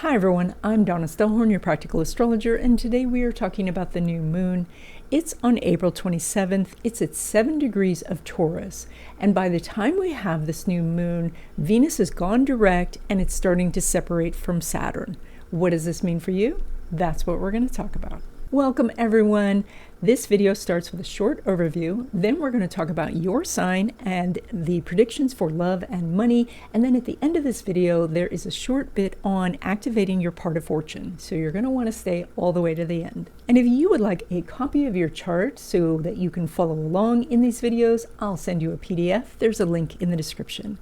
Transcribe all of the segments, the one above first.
Hi everyone, I'm Donna Stellhorn, your practical astrologer, and today we are talking about the new moon. It's on April 27th. It's at 7 degrees of Taurus, and by the time we have this new moon, Venus has gone direct and it's starting to separate from Saturn. What does this mean for you? That's what we're going to talk about. Welcome everyone. This video starts with a short overview, then we're going to talk about your sign and the predictions for love and money, and then at the end of this video there is a short bit on activating your part of fortune, so you're going to want to stay all the way to the end. And if you would like a copy of your chart so that you can follow along in these videos, I'll send you a PDF. There's a link in the description.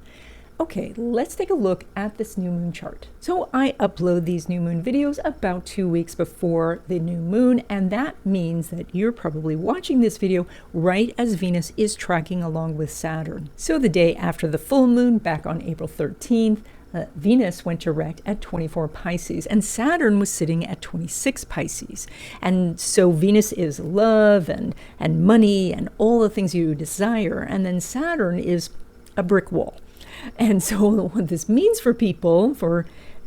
Okay, let's take a look at this new moon chart. So I upload these new moon videos about 2 weeks before the new moon, and that means that you're probably watching this video right as Venus is tracking along with Saturn. So the day after the full moon, back on April 13th, Venus went direct at 24 Pisces and Saturn was sitting at 26 Pisces. And so Venus is love and money and all the things you desire, and then Saturn is a brick wall. And so what this means for people,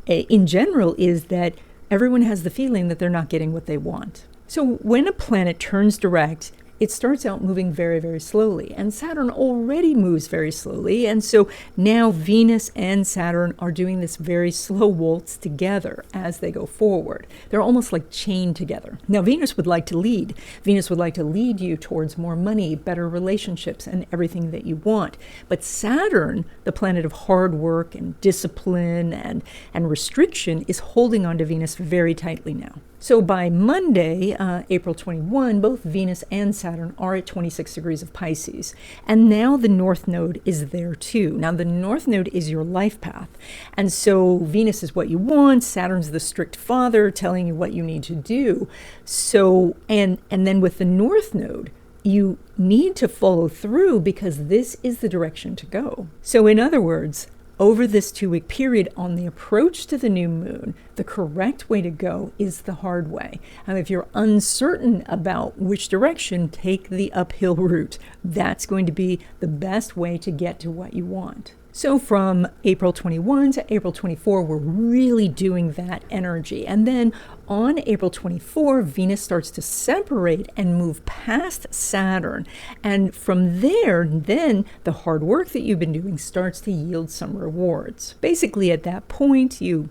in general, is that everyone has the feeling that they're not getting what they want. So when a planet turns direct, it starts out moving very, very slowly, and Saturn already moves very slowly, and so now Venus and Saturn are doing this very slow waltz together as they go forward. They're almost like chained together. Now Venus would like to lead. Venus would like to lead you towards more money, better relationships, and everything that you want. But Saturn, the planet of hard work and discipline and restriction, is holding on to Venus very tightly now. So by Monday, April 21, both Venus and Saturn are at 26 degrees of Pisces. And now the North Node is there too. Now the North Node is your life path. And so Venus is what you want. Saturn's the strict father telling you what you need to do. So, and then with the North Node, you need to follow through because this is the direction to go. So in other words, over this 2-week period on the approach to the new moon, the correct way to go is the hard way. And if you're uncertain about which direction, take the uphill route. That's going to be the best way to get to what you want. So from April 21 to April 24, we're really doing that energy. And then on April 24, Venus starts to separate and move past Saturn. And from there, then the hard work that you've been doing starts to yield some rewards. Basically, at that point, you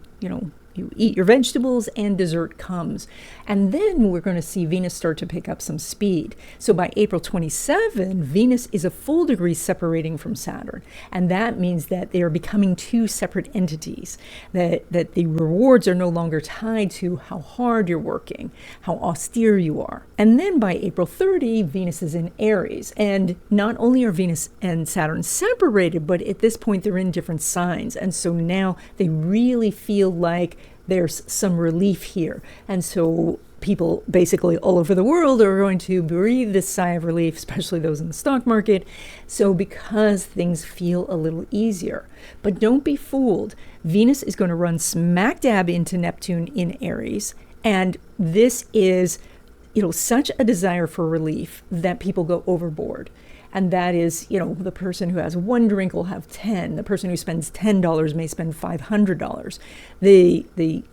eat your vegetables and dessert comes. And then we're going to see Venus start to pick up some speed. So by April 27, Venus is a full degree separating from Saturn. And that means that they are becoming two separate entities, that the rewards are no longer tied to how hard you're working, how austere you are. And then by April 30, Venus is in Aries. And not only are Venus and Saturn separated, but at this point they're in different signs. And so now they really feel like there's some relief here. And so people basically all over the world are going to breathe this sigh of relief, especially those in the stock market. So because things feel a little easier. But don't be fooled. Venus is going to run smack dab into Neptune in Aries. And this is, such a desire for relief that people go overboard. And that is, the person who has one drink will have 10. The person who spends $10 may spend $500. The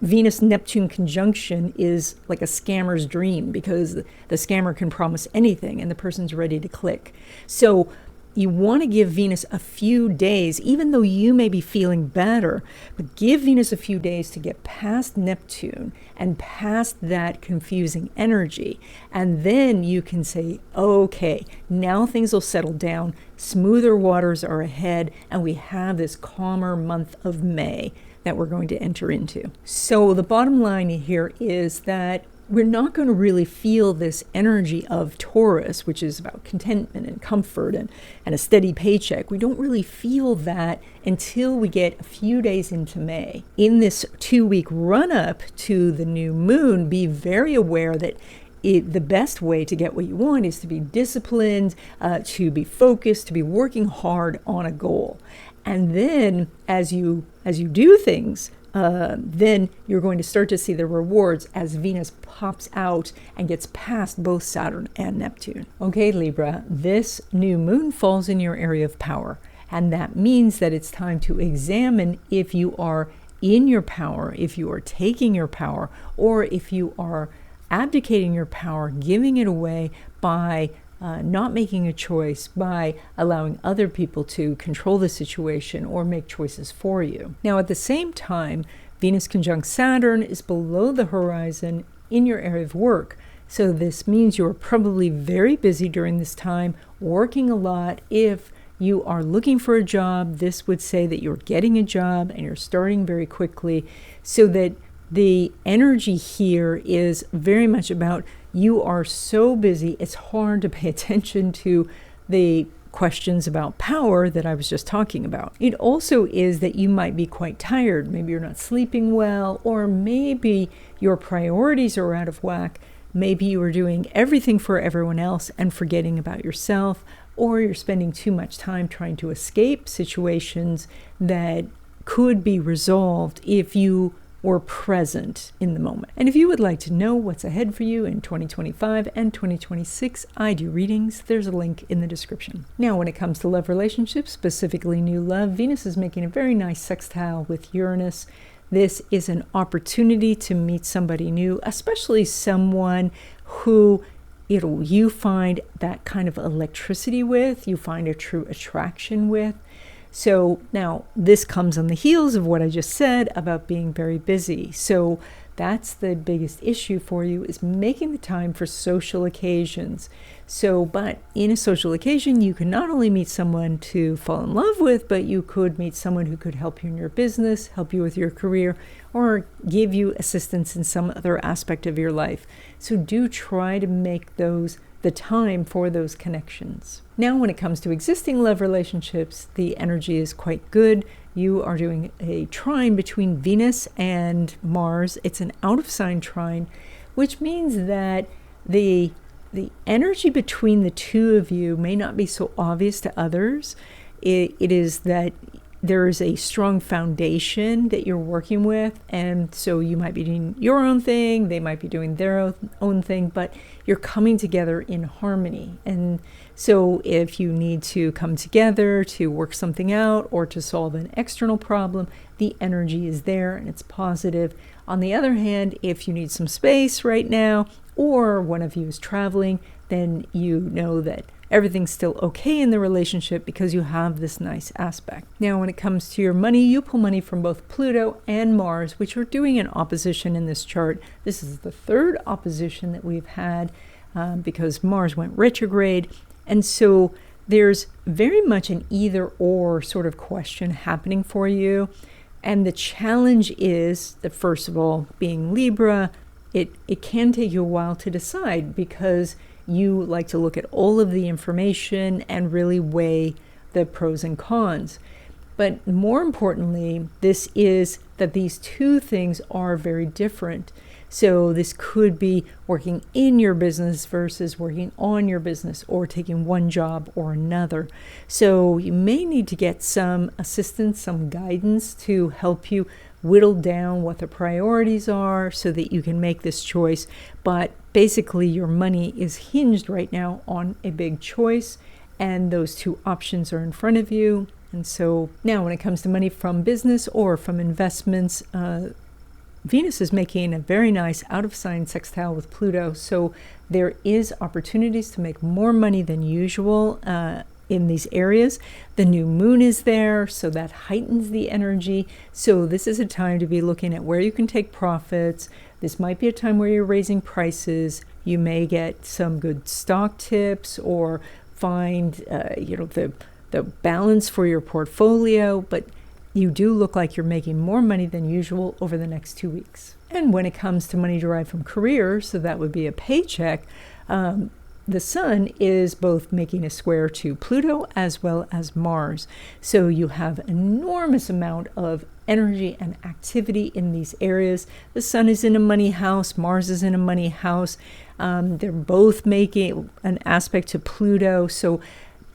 Venus-Neptune conjunction is like a scammer's dream because the scammer can promise anything and the person's ready to click. So you want to give Venus a few days, even though you may be feeling better, but give Venus a few days to get past Neptune and past that confusing energy. And then you can say, okay, now things will settle down, smoother waters are ahead, and we have this calmer month of May that we're going to enter into. So the bottom line here is that we're not going to really feel this energy of Taurus, which is about contentment and comfort and a steady paycheck. We don't really feel that until we get a few days into May. In this 2-week run-up to the new moon, be very aware that the best way to get what you want is to be disciplined, to be focused, to be working hard on a goal. And then as you do things, then you're going to start to see the rewards as Venus pops out and gets past both Saturn and Neptune. Okay, Libra, this new moon falls in your area of power, and that means that it's time to examine if you are in your power, if you are taking your power, or if you are abdicating your power, giving it away by not making a choice, by allowing other people to control the situation or make choices for you. Now, at the same time, Venus conjunct Saturn is below the horizon in your area of work. So this means you're probably very busy during this time, working a lot. If you are looking for a job, this would say that you're getting a job and you're starting very quickly, so that the energy here is very much about you are so busy, it's hard to pay attention to the questions about power that I was just talking about. It also is that you might be quite tired. Maybe you're not sleeping well, or maybe your priorities are out of whack. Maybe you are doing everything for everyone else and forgetting about yourself, or you're spending too much time trying to escape situations that could be resolved if you were present in the moment. And if you would like to know what's ahead for you in 2025 and 2026, I do readings. There's a link in the description. Now, when it comes to love relationships, specifically new love, Venus is making a very nice sextile with Uranus. This is an opportunity to meet somebody new, especially someone who you find that kind of electricity with, you find a true attraction with. So now this comes on the heels of what I just said about being very busy. So that's the biggest issue for you, is making the time for social occasions. So, but in a social occasion, you can not only meet someone to fall in love with, but you could meet someone who could help you in your business, help you with your career, or give you assistance in some other aspect of your life. So do try to make the time for those connections. Now, when it comes to existing love relationships, the energy is quite good. You are doing a trine between Venus and Mars. It's an out-of-sign trine, which means that the energy between the two of you may not be so obvious to others. It is that there is a strong foundation that you're working with, and so you might be doing your own thing, they might be doing their own thing, but you're coming together in harmony. And so if you need to come together to work something out or to solve an external problem, the energy is there and it's positive. On the other hand, if you need some space right now, or one of you is traveling, then you know that everything's still okay in the relationship because you have this nice aspect. Now, when it comes to your money, you pull money from both Pluto and Mars, which are doing an opposition in this chart. This is the third opposition that we've had because Mars went retrograde. And so there's very much an either or sort of question happening for you. And the challenge is that, first of all, being Libra, it can take you a while to decide, because you like to look at all of the information and really weigh the pros and cons. But more importantly, this is that these two things are very different. So this could be working in your business versus working on your business, or taking one job or another. So you may need to get some assistance, some guidance to help you whittle down what the priorities are so that you can make this choice. But basically, your money is hinged right now on a big choice, and those two options are in front of you. And so now, when it comes to money from business or from investments, Venus is making a very nice out-of-sign sextile with Pluto. So there is opportunities to make more money than usual in these areas. The new moon is there, so that heightens the energy. So this is a time to be looking at where you can take profits. This might be a time where you're raising prices. You may get some good stock tips, or find the balance for your portfolio, but you do look like you're making more money than usual over the next 2 weeks. And when it comes to money derived from career, so that would be a paycheck, the sun is both making a square to Pluto as well as Mars. So you have an enormous amount of energy and activity in these areas. The sun is in a money house, Mars is in a money house. They're both making an aspect to Pluto. So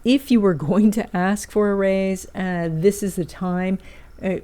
if you were going to ask for a raise, this is the time.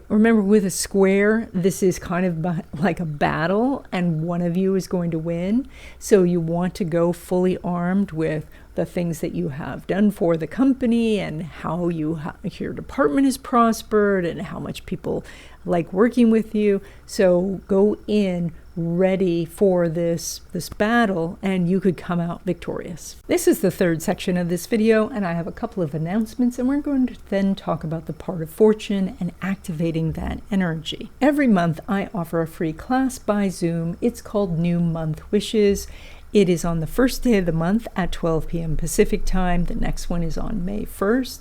Remember, with a square, this is kind of like a battle, and one of you is going to win. So you want to go fully armed with the things that you have done for the company and how your department has prospered and how much people like working with you. So go in ready for this battle, and you could come out victorious. This is the third section of this video, and I have a couple of announcements, and we're going to then talk about the part of fortune and activating that energy. Every month I offer a free class by Zoom. It's called New Month Wishes. It is on the first day of the month at 12 p.m. Pacific time. The next one is on May 1st.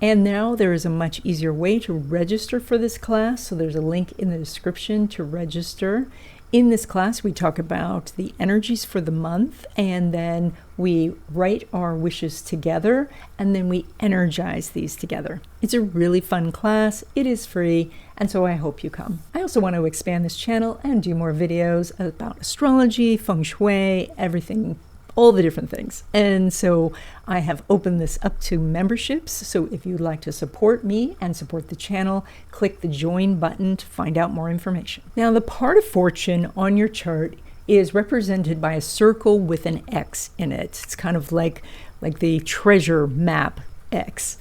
And now there is a much easier way to register for this class. So there's a link in the description to register. In this class, we talk about the energies for the month, and then we write our wishes together, and then we energize these together. It's a really fun class. It is free, and so I hope you come. I also want to expand this channel and do more videos about astrology, feng shui, everything, all the different things. And so I have opened this up to memberships. So if you'd like to support me and support the channel, click the join button to find out more information. Now, the part of fortune on your chart is represented by a circle with an X in it. It's kind of like the treasure map X.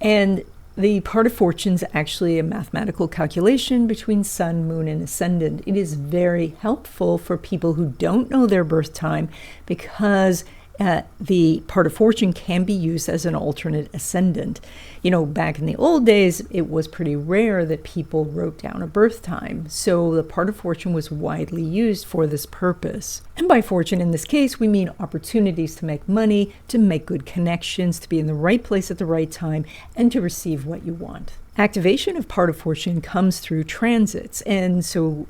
And the part of fortune is actually a mathematical calculation between sun, moon, and ascendant. It is very helpful for people who don't know their birth time because the part of fortune can be used as an alternate ascendant. You know, back in the old days, it was pretty rare that people wrote down a birth time. So the part of fortune was widely used for this purpose. And by fortune in this case, we mean opportunities to make money, to make good connections, to be in the right place at the right time, and to receive what you want. Activation of part of fortune comes through transits, and so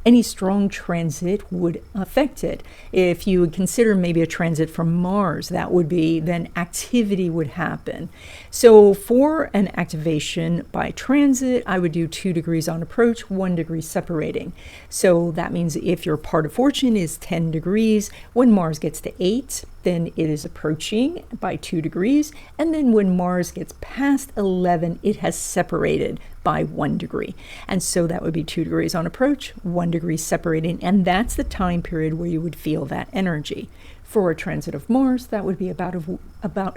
any strong transit would affect it. If you would consider maybe a transit from Mars, that would be, then activity would happen. So for an activation by transit, I would do 2 degrees on approach, 1 degree separating. So that means if your part of fortune is 10 degrees, when Mars gets to 8, then it is approaching by 2 degrees. And then when Mars gets past 11, it has separated by 1 degree. And so that would be 2 degrees on approach, 1 degree separating. And that's the time period where you would feel that energy. For a transit of Mars, that would be about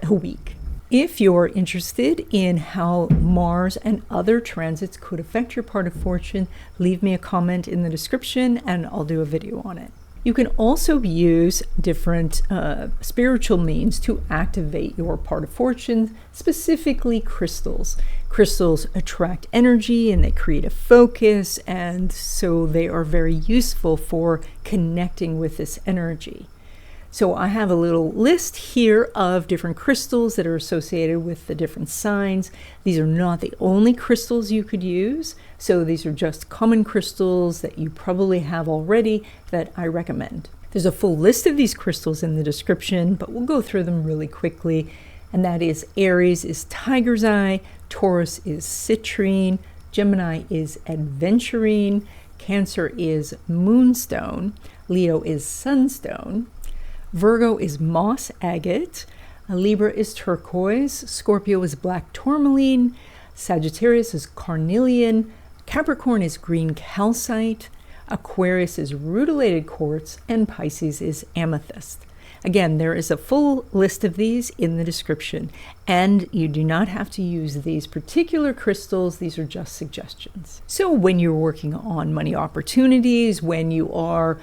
a week. If you're interested in how Mars and other transits could affect your part of fortune, leave me a comment in the description and I'll do a video on it. You can also use different spiritual means to activate your part of fortune, specifically crystals. Crystals attract energy and they create a focus, and so they are very useful for connecting with this energy. So I have a little list here of different crystals that are associated with the different signs. These are not the only crystals you could use. So these are just common crystals that you probably have already that I recommend. There's a full list of these crystals in the description, but we'll go through them really quickly. And that is Aries is tiger's eye, Taurus is citrine, Gemini is adventurine, Cancer is moonstone, Leo is sunstone, Virgo is moss agate, Libra is turquoise, Scorpio is black tourmaline, Sagittarius is carnelian, Capricorn is green calcite, Aquarius is rutilated quartz, and Pisces is amethyst. Again, there is a full list of these in the description, and you do not have to use these particular crystals. These are just suggestions. So when you're working on money opportunities, when you are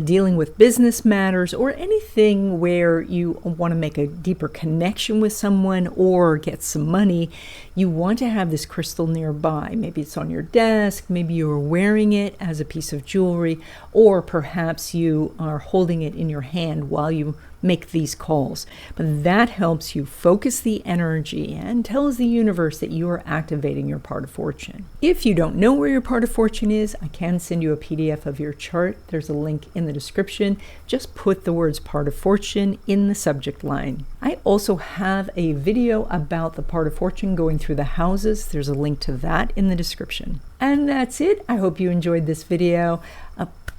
dealing with business matters, or anything where you want to make a deeper connection with someone or get some money, you want to have this crystal nearby. Maybe it's on your desk, maybe you're wearing it as a piece of jewelry, or perhaps you are holding it in your hand while you make these calls. But that helps you focus the energy and tells the universe that you are activating your part of fortune. If you don't know where your part of fortune is, I can send you a PDF of your chart. There's a link in the description. Just put the words part of fortune in the subject line. I also have a video about the part of fortune going through the houses. There's a link to that in the description. And that's it. I hope you enjoyed this video.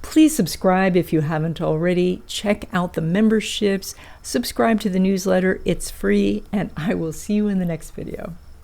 Please subscribe if you haven't already. Check out the memberships. Subscribe to the newsletter. It's free, and I will see you in the next video.